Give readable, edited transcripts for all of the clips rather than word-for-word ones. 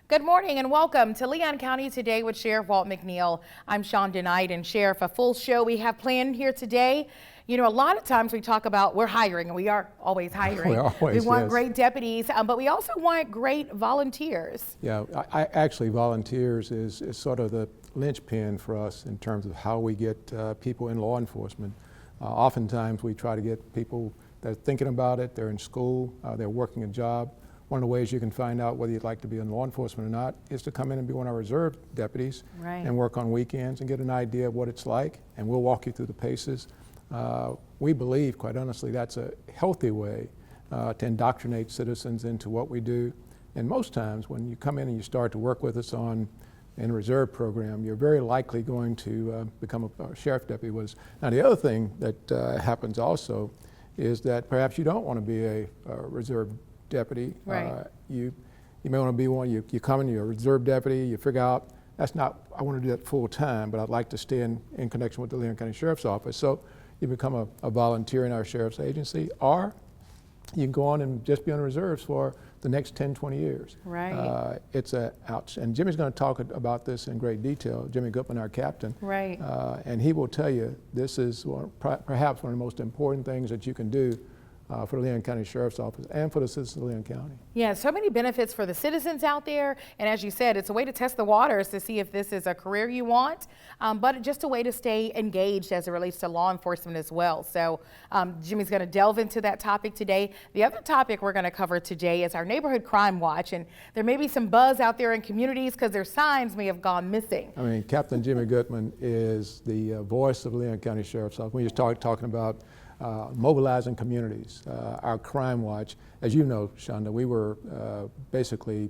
Good morning and welcome to Leon County Today with Sheriff Walt McNeil. I'm Shonda Knight, and Sheriff, a full show we have planned here today. You know, a lot of times we talk about we're hiring, and we are always hiring. We want great deputies, but we also want great volunteers. Yeah, actually volunteers is sort of the linchpin for us in terms of how we get people in law enforcement. Oftentimes we try to get people that are thinking about it, they're in school, they're working a job. One of the ways you can find out whether you'd like to be in law enforcement or not is to come in and be one of our reserve deputies and work on weekends and get an idea of what it's like, and we'll walk you through the paces. We believe, quite honestly, that's a healthy way to indoctrinate citizens into what we do. And most times when you come in and you start to work with us in a reserve program, you're very likely going to become a sheriff deputy with us. Now the other thing that happens also is that perhaps you don't want to be a reserve deputy. You may want to be one. You come in, you're a reserve deputy, you figure out, that's not, I want to do that full time, but I'd like to stay in connection with the Leon County Sheriff's Office. So you become a volunteer in our sheriff's agency, or you can go on and just be on reserves for the next 10, 20 years. It's and Jimmy's going to talk about this in great detail. Jimmy Goodman, our captain. And he will tell you this is perhaps one of the most important things that you can do for the Leon County Sheriff's Office and for the citizens of Leon County. Yeah, so many benefits for the citizens out there, and as you said, it's a way to test the waters to see if this is a career you want, but just a way to stay engaged as it relates to law enforcement as well. So Jimmy's going to delve into that topic today. The other topic we're going to cover today is our neighborhood crime watch, and there may be some buzz out there in communities because their signs may have gone missing. I mean, Captain Jimmy Goodman is the voice of the Leon County Sheriff's Office. When you start talking about mobilizing communities, our crime watch, as you know, Shonda, we were basically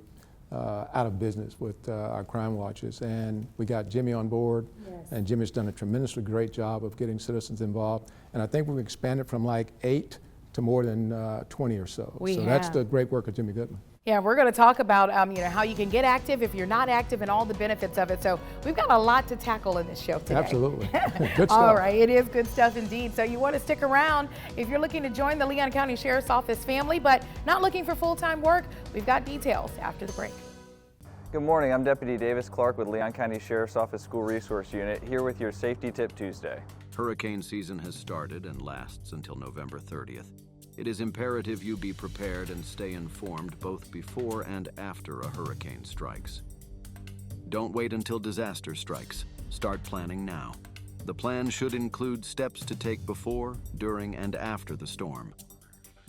out of business with our crime watches, and we got Jimmy on board, and Jimmy's done a tremendously great job of getting citizens involved, and I think we've expanded from like 8 to more than 20 or so. That's the great work of Jimmy Goodman. Yeah, we're going to talk about you know, how you can get active if you're not active and all the benefits of it. So we've got a lot to tackle in this show today. Absolutely. Good stuff. All right, it is good stuff indeed. So you want to stick around if you're looking to join the Leon County Sheriff's Office family, but not looking for full-time work. We've got details after the break. Good morning, I'm Deputy Davis Clark with Leon County Sheriff's Office School Resource Unit, here with your Safety Tip Tuesday. Hurricane season has started and lasts until November 30th. It is imperative you be prepared and stay informed both before and after a hurricane strikes. Don't wait until disaster strikes. Start planning now. The plan should include steps to take before, during, and after the storm.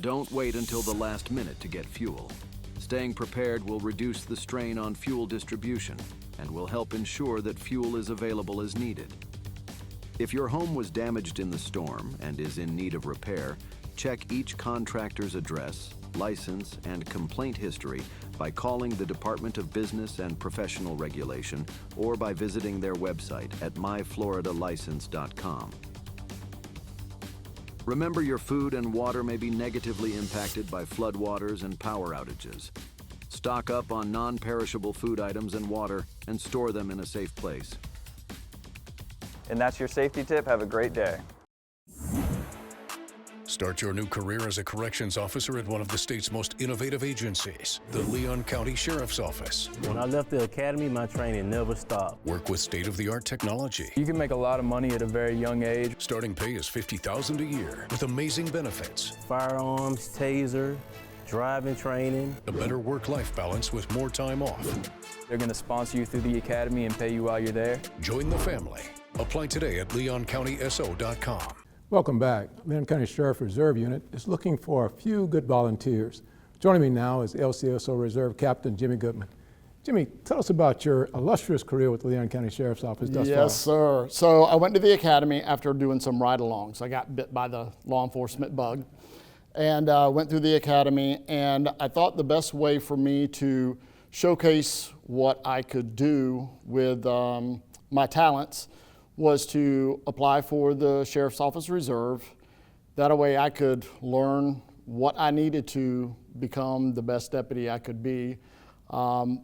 Don't wait until the last minute to get fuel. Staying prepared will reduce the strain on fuel distribution and will help ensure that fuel is available as needed. If your home was damaged in the storm and is in need of repair, check each contractor's address, license, and complaint history by calling the Department of Business and Professional Regulation or by visiting their website at myfloridalicense.com. Remember, your food and water may be negatively impacted by floodwaters and power outages. Stock up on non-perishable food items and water and store them in a safe place. And that's your safety tip. Have a great day. Start your new career as a corrections officer at one of the state's most innovative agencies, the Leon County Sheriff's Office. When I left the academy, my training never stopped. Work with state-of-the-art technology. You can make a lot of money at a very young age. Starting pay is $50,000 a year with amazing benefits. Firearms, taser, driving training. A better work-life balance with more time off. They're going to sponsor you through the academy and pay you while you're there. Join the family. Apply today at leoncountyeso.com. Welcome back. Leon County Sheriff Reserve Unit is looking for a few good volunteers. Joining me now is LCSO Reserve Captain Jimmy Goodman. Jimmy, tell us about your illustrious career with the Leon County Sheriff's Office thus far. Yes, sir. So I went to the academy after doing some ride-alongs. I got bit by the law enforcement bug and went through the academy, and I thought the best way for me to showcase what I could do with my talents was to apply for the Sheriff's Office Reserve. That way I could learn what I needed to become the best deputy I could be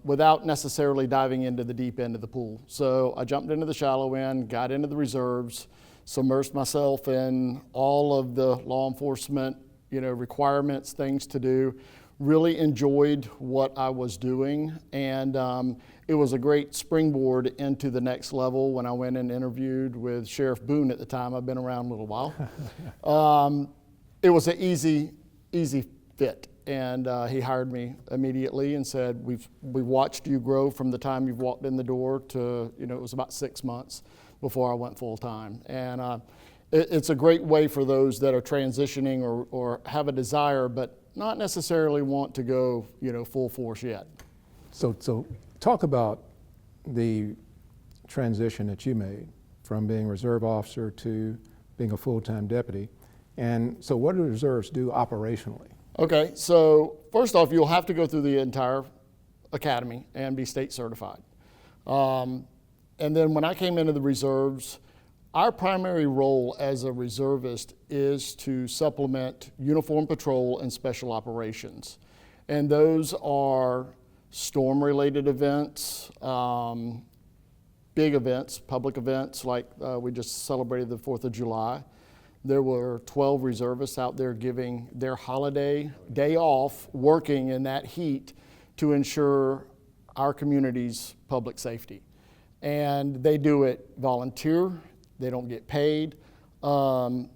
without necessarily diving into the deep end of the pool. So I jumped into the shallow end, got into the reserves, submersed myself in all of the law enforcement requirements, things to do, really enjoyed what I was doing, and it was a great springboard into the next level when I went and interviewed with Sheriff Boone at the time. I've been around a little while. It was an easy fit, and he hired me immediately and said, we've watched you grow from the time you've walked in the door to, it was about 6 months before I went full time. And it's a great way for those that are transitioning or have a desire but not necessarily want to go, full force yet. So talk about the transition that you made from being a reserve officer to being a full-time deputy. And so what do the reserves do operationally? Okay, so first off, you'll have to go through the entire academy and be state certified. And then when I came into the reserves, our primary role as a reservist is to supplement uniform patrol and special operations. And those are storm-related events, big events, public events, like we just celebrated the 4th of July. There were 12 reservists out there giving their holiday day off, working in that heat to ensure our community's public safety. And they do it volunteer. They don't get paid. But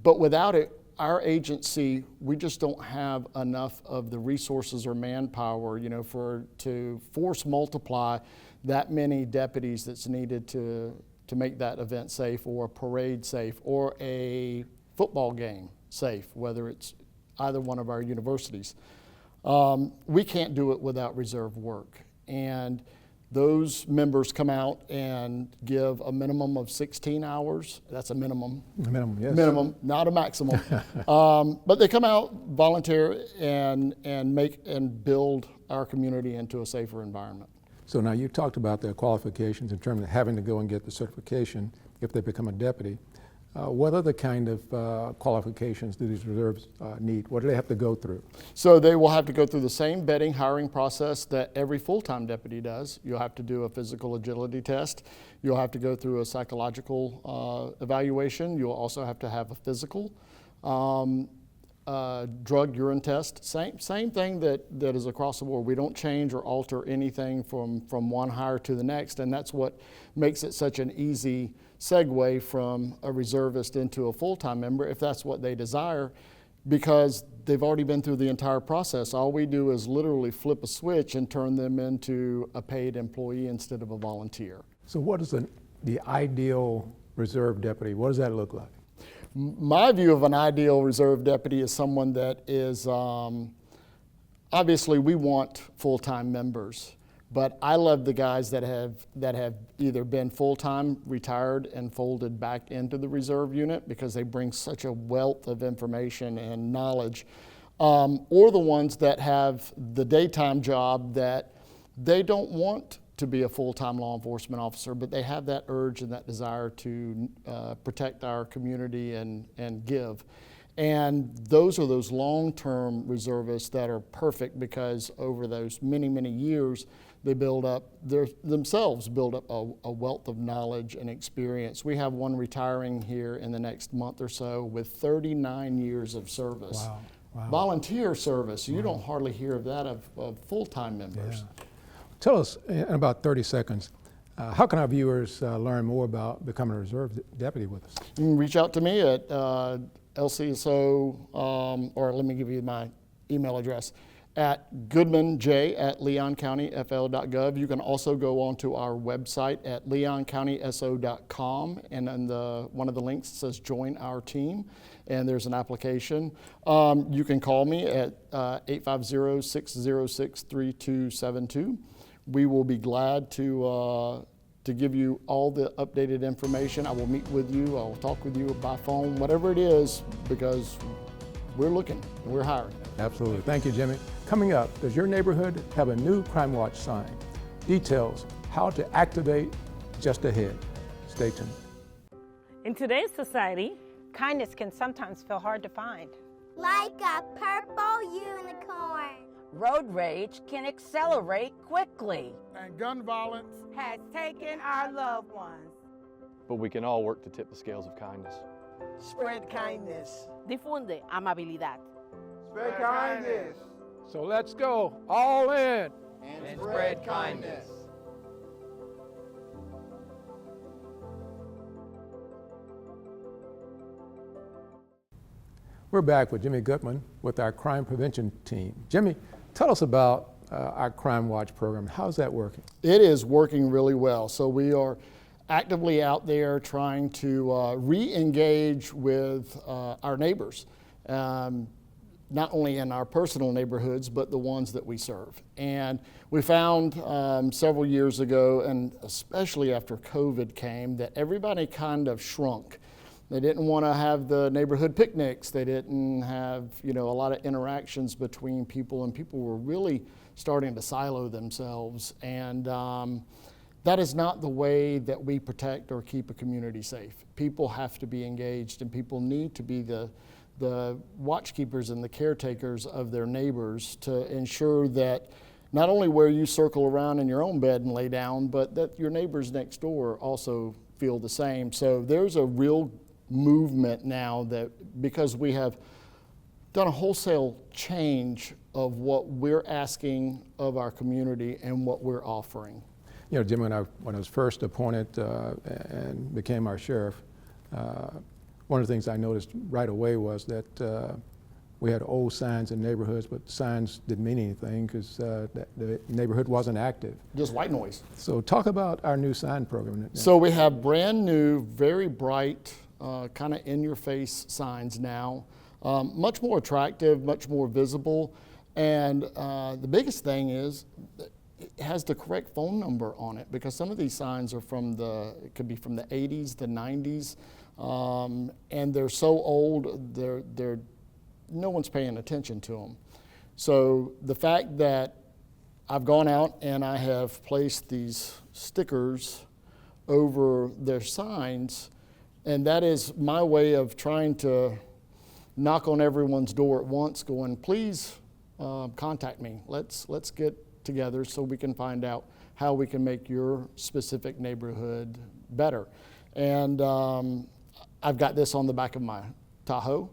without it, our agency, we just don't have enough of the resources or manpower, to force multiply that many deputies that's needed to make that event safe, or a parade safe, or a football game safe, whether it's either one of our universities. We can't do it without reserve work. And those members come out and give a minimum of 16 hours. That's a minimum. A minimum, yes. Minimum, not a maximum. But they come out, volunteer, and make and build our community into a safer environment. So now you talked about their qualifications in terms of having to go and get the certification if they become a deputy. What other kind of qualifications do these reserves need? What do they have to go through? So they will have to go through the same vetting hiring process that every full-time deputy does. You'll have to do a physical agility test. You'll have to go through a psychological evaluation. You'll also have to have a physical. Drug urine test, same thing that is across the board. We don't change or alter anything from one hire to the next, and that's what makes it such an easy segue from a reservist into a full-time member, if that's what they desire, because they've already been through the entire process. All we do is literally flip a switch and turn them into a paid employee instead of a volunteer. So what is the ideal reserve deputy? What does that look like? My view of an ideal reserve deputy is someone that is, obviously we want full-time members, but I love the guys that have either been full-time, retired, and folded back into the reserve unit because they bring such a wealth of information and knowledge, or the ones that have the daytime job that they don't want to be a full-time law enforcement officer, but they have that urge and that desire to protect our community and give. And those are those long-term reservists that are perfect because over those many, many years, they themselves build up a wealth of knowledge and experience. We have one retiring here in the next month or so with 39 years of service. Wow. Wow. Volunteer service, you don't hardly hear of that of full-time members. Yeah. Tell us in about 30 seconds, how can our viewers learn more about becoming a reserve deputy with us? You can reach out to me at LCSO, or let me give you my email address, at goodmanj@leoncountyfl.gov. You can also go onto our website at leoncountyso.com, and then one of the links says join our team, and there's an application. You can call me at 850-606-3272. We will be glad to give you all the updated information. I will meet with you. I will talk with you by phone, whatever it is, because we're looking and we're hiring. Absolutely. Thank you, Jimmy. Coming up, does your neighborhood have a new Crime Watch sign? Details how to activate just ahead. Stay tuned. In today's society, kindness can sometimes feel hard to find. Like a purple unicorn. Road rage can accelerate quickly. And gun violence has taken our loved ones. But we can all work to tip the scales of kindness. Spread kindness. Difunde amabilidad. Spread kindness. So let's go all in and spread kindness. We're back with Jimmy Goodman with our crime prevention team. Jimmy, tell us about our Crime Watch program. How's that working? It is working really well. So we are actively out there trying to re-engage with our neighbors, not only in our personal neighborhoods, but the ones that we serve. And we found several years ago, and especially after COVID came, that everybody kind of shrunk. They didn't want to have the neighborhood picnics. They didn't have, a lot of interactions between people, and people were really starting to silo themselves. And that is not the way that we protect or keep a community safe. People have to be engaged, and people need to be the watchkeepers and the caretakers of their neighbors to ensure that not only where you circle around in your own bed and lay down, but that your neighbors next door also feel the same. So there's a real movement now that, because we have done a wholesale change of what we're asking of our community and what we're offering. Jim, when I was first appointed and became our sheriff, one of the things I noticed right away was that we had old signs in neighborhoods, but signs didn't mean anything because the neighborhood wasn't active. Just white noise. So talk about our new sign program. So we have brand new, very bright, kind of in-your-face signs now. Much more attractive, much more visible. And the biggest thing is it has the correct phone number on it, because some of these signs are it could be from the 80s, the 90s, and they're so old, no one's paying attention to them. So the fact that I've gone out and I have placed these stickers over their signs, and that is my way of trying to knock on everyone's door at once, going, please contact me. Let's get together so we can find out how we can make your specific neighborhood better. And I've got this on the back of my Tahoe.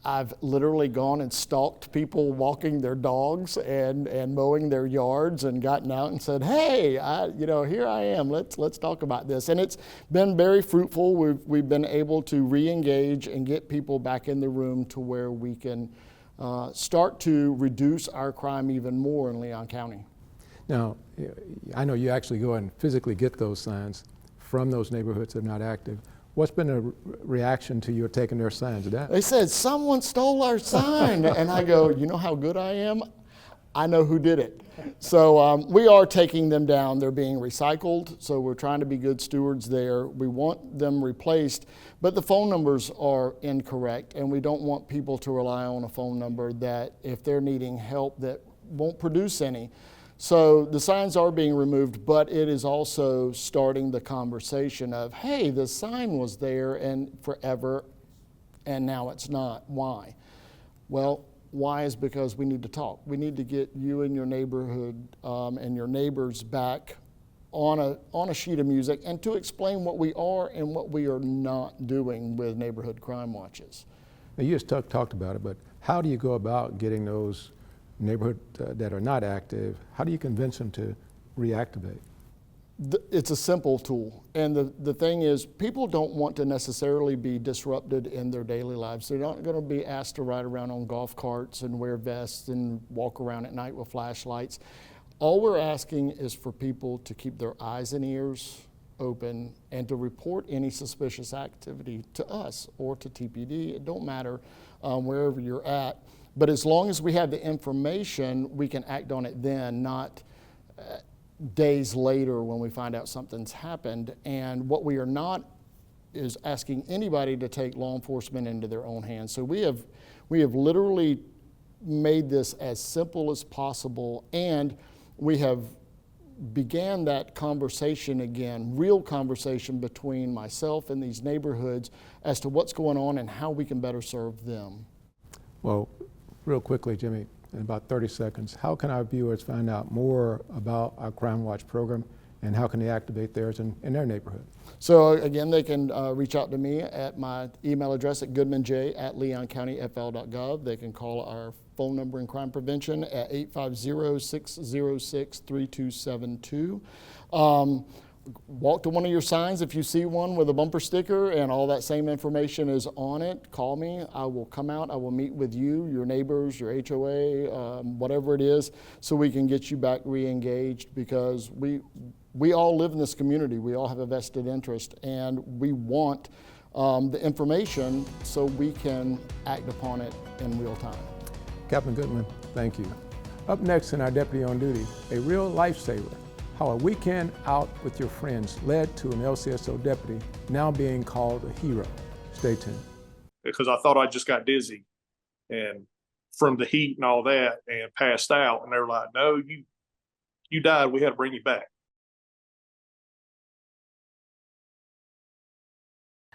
I've literally gone and stalked people walking their dogs and mowing their yards, and gotten out and said, hey, here I am, let's talk about this. And it's been very fruitful. We've been able to re-engage and get people back in the room to where we can start to reduce our crime even more in Leon County. Now, I know you actually go and physically get those signs from those neighborhoods that are not active. What's been the reaction to your taking their signs down? They said, someone stole our sign. And I go, you know how good I am? I know who did it. So we are taking them down. They're being recycled, so we're trying to be good stewards there. We want them replaced, but the phone numbers are incorrect, and we don't want people to rely on a phone number that, if they're needing help, that won't produce any. So the signs are being removed, but it is also starting the conversation of, hey, the sign was there and forever, and now it's not. Why? Well, why is because we need to talk. We need to get you and your neighborhood and your neighbors back on a sheet of music, and to explain what we are and what we are not doing with neighborhood crime watches. Now, you just talked about it, but how do you go about getting those neighborhoods that are not active, how do you convince them to reactivate? It's a simple tool. And the thing is, people don't want to necessarily be disrupted in their daily lives. They're not going to be asked to ride around on golf carts and wear vests and walk around at night with flashlights. All we're asking is for people to keep their eyes and ears open and to report any suspicious activity to us or to TPD. It don't matter wherever you're at. But as long as we have the information, we can act on it then, not days later when we find out something's happened. And what we are not is asking anybody to take law enforcement into their own hands. So we have literally made this as simple as possible, and we have began that conversation again, real conversation between myself and these neighborhoods as to what's going on and how we can better serve them. Well, real quickly, Jimmy, in about 30 seconds, how can our viewers find out more about our Crime Watch program, and how can they activate theirs in their neighborhood? So again, they can reach out to me at my email address at goodmanj@leoncountyfl.gov. They can call our phone number in crime prevention at 850-606-3272. Walk to one of your signs if you see one with a bumper sticker and all that same information is on it. Call me. I will come out. I will meet with you, your neighbors, your HOA, whatever it is, so we can get you back re-engaged, because we all live in this community. We all have a vested interest, and we want the information so we can act upon it in real time. Captain Goodman, thank you. Up next in our Deputy on Duty, a real lifesaver. How a weekend out with your friends led to an LCSO deputy now being called a hero. Stay tuned. Because I thought I just got dizzy and from the heat and all that and passed out. And they were like, no, you died. We had to bring you back.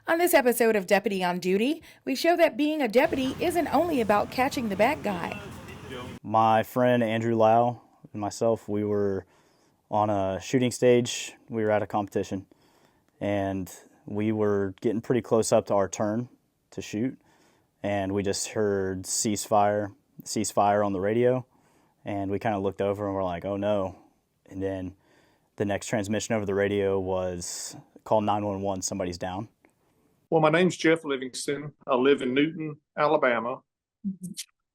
On this episode of Deputy on Duty, we show that being a deputy isn't only about catching the bad guy. My friend Andrew Lau and myself, we were on a shooting stage. We were at a competition, and we were getting pretty close up to our turn to shoot, and we just heard ceasefire on the radio, and we kind of looked over and we're like, oh no. And then the next transmission over the radio was, call 911, somebody's down. Well, my name's Jeff Livingston. I live in Newton, Alabama,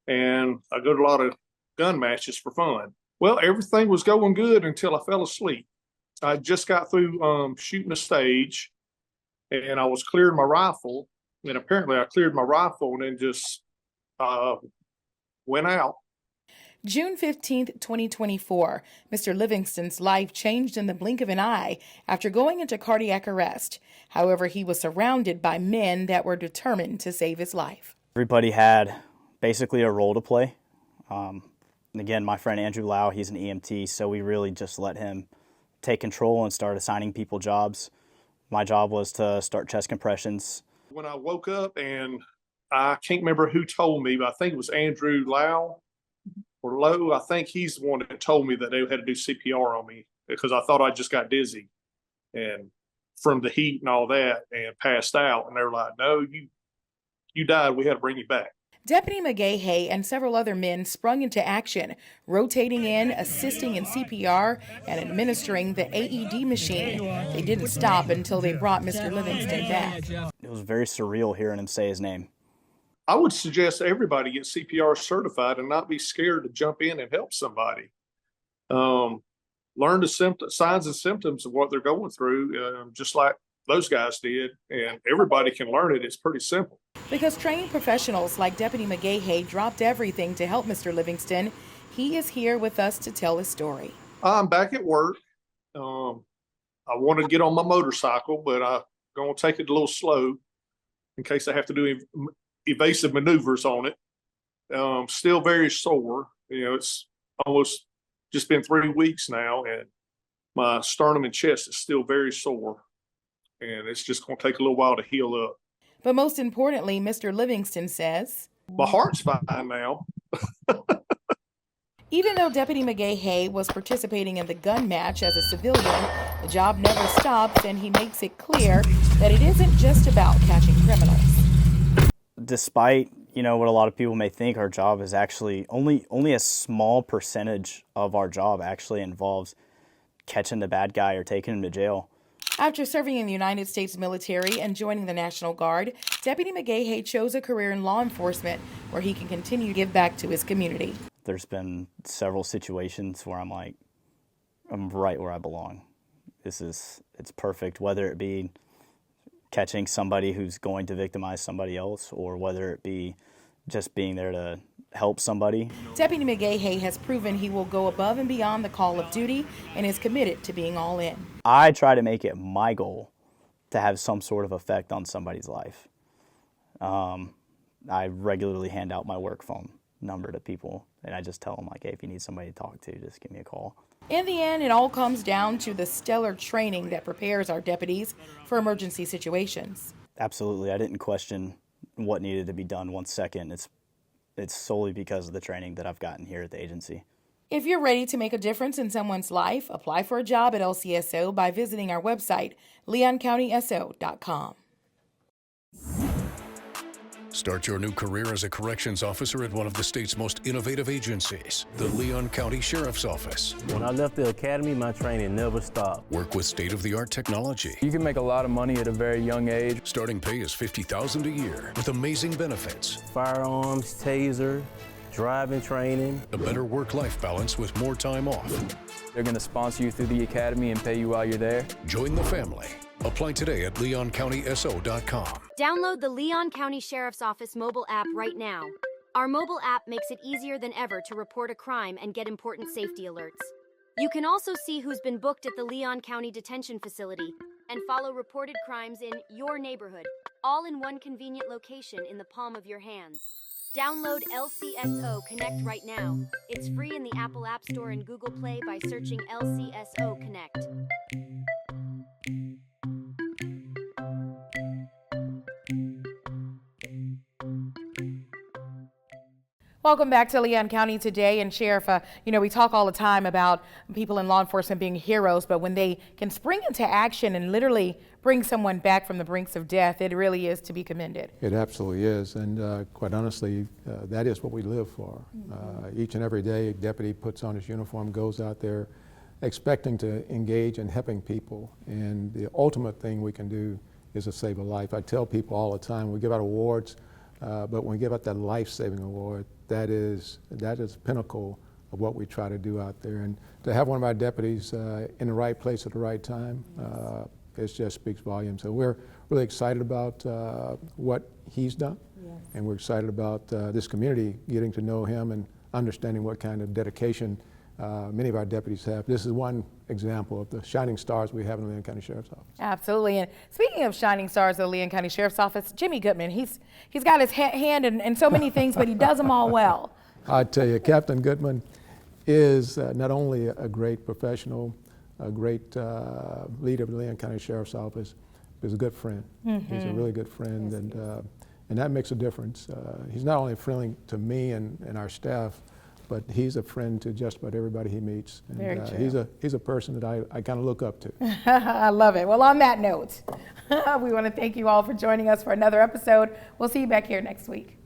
and I go to a lot of gun matches for fun. Well, everything was going good until I fell asleep. I just got through shooting a stage, and I was clearing my rifle, and apparently I cleared my rifle and then just went out. June 15th, 2024, Mr. Livingston's life changed in the blink of an eye after going into cardiac arrest. However, he was surrounded by men that were determined to save his life. Everybody had basically a role to play. And again, my friend Andrew Lau, he's an EMT, so we really just let him take control and start assigning people jobs. My job was to start chest compressions. When I woke up, and I can't remember who told me, but I think it was Andrew Lau or Lowe. I think he's the one that told me that they had to do CPR on me because I thought I just got dizzy and from the heat and all that and passed out. And they were like, no, you died. We had to bring you back. Deputy McGahey and several other men sprung into action, rotating in, assisting in CPR, and administering the AED machine. They didn't stop until they brought Mr. Livingston back. It was very surreal hearing him say his name. I would suggest everybody get CPR certified and not be scared to jump in and help somebody. Learn the signs and symptoms of what they're going through, just like those guys did, and everybody can learn it. It's pretty simple. Because trained professionals like Deputy McGahey dropped everything to help Mr. Livingston, he is here with us to tell his story. I'm back at work. I want to get on my motorcycle, but I'm going to take it a little slow in case I have to do evasive maneuvers on it. Still very sore. It's almost just been 3 weeks now, and my sternum and chest is still very sore, and it's just going to take a little while to heal up. But most importantly, Mr. Livingston says, my heart's fine now. Even though Deputy McGahey was participating in the gun match as a civilian, the job never stops, and he makes it clear that it isn't just about catching criminals. Despite, what a lot of people may think, our job is actually only a small percentage of our job actually involves catching the bad guy or taking him to jail. After serving in the United States military and joining the National Guard, Deputy McGahey chose a career in law enforcement where he can continue to give back to his community. There's been several situations where I'm right where I belong. It's perfect, whether it be catching somebody who's going to victimize somebody else or whether it be just being there to help somebody. Deputy McGahey has proven he will go above and beyond the call of duty and is committed to being all in. I try to make it my goal to have some sort of effect on somebody's life. I regularly hand out my work phone number to people, and I just tell them, hey, if you need somebody to talk to, just give me a call. In the end, it all comes down to the stellar training that prepares our deputies for emergency situations. Absolutely. I didn't question what needed to be done 1 second. It's solely because of the training that I've gotten here at the agency. If you're ready to make a difference in someone's life, apply for a job at LCSO by visiting our website, leoncountyso.com. Start your new career as a corrections officer at one of the state's most innovative agencies, the Leon County Sheriff's Office. When I left the academy, my training never stopped. Work with state-of-the-art technology. You can make a lot of money at a very young age. Starting pay is $50,000 a year with amazing benefits. Firearms, taser, driving training. A better work-life balance with more time off. They're going to sponsor you through the academy and pay you while you're there. Join the family. Apply today at leoncountyso.com. Download the Leon County Sheriff's Office mobile app right now. Our mobile app makes it easier than ever to report a crime and get important safety alerts. You can also see who's been booked at the Leon County Detention Facility and follow reported crimes in your neighborhood, all in one convenient location in the palm of your hands. Download LCSO Connect right now. It's free in the Apple App Store and Google Play by searching LCSO Connect. Welcome back to Leon County Today. And Sheriff, we talk all the time about people in law enforcement being heroes, but when they can spring into action and literally bring someone back from the brinks of death, it really is to be commended. It absolutely is, and quite honestly, that is what we live for. Each and every day, a deputy puts on his uniform, goes out there expecting to engage in helping people, and the ultimate thing we can do is to save a life. I tell people all the time, we give out awards, but when we give out that life-saving award, that is the pinnacle of what we try to do out there. And to have one of our deputies in the right place at the right time, it just speaks volumes. So we're really excited about what he's done, and we're excited about this community getting to know him and understanding what kind of dedication many of our deputies have. This is one example of the shining stars we have in the Leon County Sheriff's Office. Absolutely. And speaking of shining stars of the Leon County Sheriff's Office, Jimmy Goodman, he's got his hand in so many things, but he does them all well. I tell you, Captain Goodman is not only a great professional, a great leader of the Leon County Sheriff's Office, but he's a good friend. He's a really good friend, and that makes a difference. He's not only friendly to me and our staff, but he's a friend to just about everybody he meets. And Very true. He's a person that I kind of look up to. I love it. Well, on that note, we want to thank you all for joining us for another episode. We'll see you back here next week.